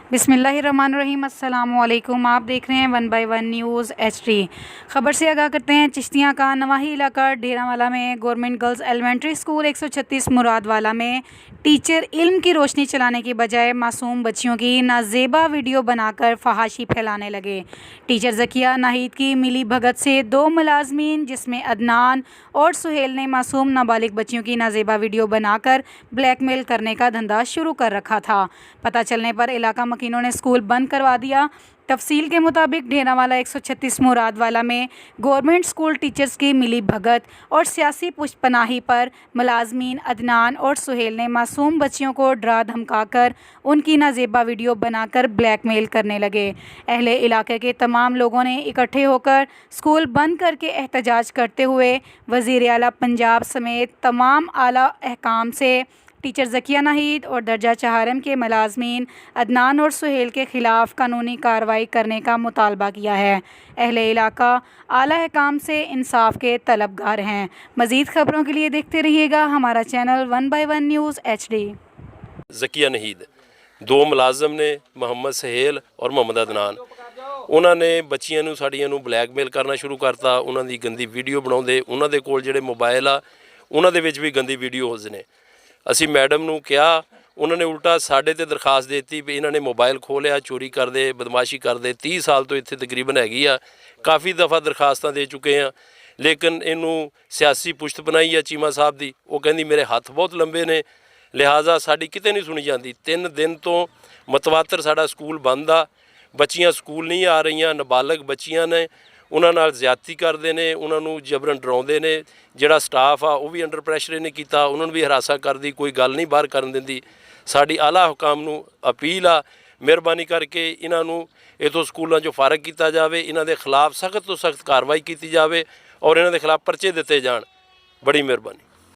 बिस्मिल्लाहिर्रहमानिर्रहीम अस्सलामुअलैकुम। आप देख रहे हैं 1 बाय 1 न्यूज़ HD। खबर से आगाह करते हैं। चिश्तियाँ का नवाही इलाका ढेरावाला में गवर्नमेंट गर्ल्स एलिमेंट्री स्कूल 136 मुरादवाला में टीचर इल्म की रोशनी चलाने की बजाय मासूम बच्चियों की नाजेबा वीडियो बनाकर फहाशी फैलाने लगे। टीचर ज़किया नाहिद की मिली भगत से 2 मुलाजमीन जिसमें अदनान और सुहेल ने मासूम नाबालिग बच्चियों की नाजेबा वीडियो बनाकर ब्लैकमेल करने का धंधा शुरू कर रखा था। पता चलने पर इलाका मकीनों ने स्कूल बंद करवा दिया। तफसील के मुताबिक ढेरावाला 136 मुरादवाला में गवर्नमेंट स्कूल टीचर्स की मिली भगत और सियासी पुष्पनाही पर मुलाजमीन अदनान और सुहेल ने मासूम बच्चियों को डरा धमकाकर उनकी नाजेबा वीडियो बनाकर ब्लैकमेल करने लगे। अहले इलाके के तमाम लोगों ने इकट्ठे होकर स्कूल बंद करके एहतजाज करते हुए वज़ीर आला पंजाब समेत तमाम आला अहकाम से टीचर ज़किया नाहिद और दर्जा चहारम के मुलाजमीन अदनान और सुहेल के ख़िलाफ़ कानूनी कार्रवाई करने का मुतालबा किया है। अहले इलाका आला अहकाम से इंसाफ के तलबगार हैं। मज़ीद ख़बरों के लिए देखते रहिएगा हमारा channel 1 by 1 news HD। Zakia Nahid 2 मुलाजम ने मोहम्मद सुहेल और मोहम्मद अदनान उन्होंने बच्चियों नूं साड़ियां नूं ब्लैकमेल करना शुरू करता। उन्होंने गंदी वीडियो बनाउंदे, उन्होंने कोल जिहड़े मोबाइल आ उन्होंने विच भी गंदी वीडियोज़ ने। असी मैडम नूं कहा, उन्होंने उल्टा साढ़े ते दरखास्त देती भी इन्होंने मोबाइल खोलिया, चोरी करते, बदमाशी करते। 30 साल तो इत्थे तकरीबन हैगी आ। काफ़ी दफ़ा दरखास्तां दे चुके हैं, लेकिन इनू सियासी पुश्त बनाई है चीमा साहब की। वो कहती मेरे हत्थ बहुत लंबे ने, लिहाजा साड़ी किते नहीं सुनी जाती। 3 दिन तो मतवातर साड़ा स्कूल बंद आ। बच्चियां स्कूल नहीं आ रही, नाबालग बच्चियां ने, उन्हां नाल ज़्यादती करते हैं, उन्होंने जबरन डराउंदे ने। जिहड़ा स्टाफ आ वो भी अंडर प्रैशर इन्हें किया, उन्होंने भी हरासा करदी, कोई गल नहीं बाहर करन दिंदी। साडी आला हुकाम नूं अपील आ, मेहरबानी करके इन्हों इतों स्कूलों चों फारग किया जाए, इन्हां दे खिलाफ सख्त तो सख्त कार्रवाई की जाए और इन्हां दे खिलाफ परचे दिते जाण। बड़ी मेहरबानी।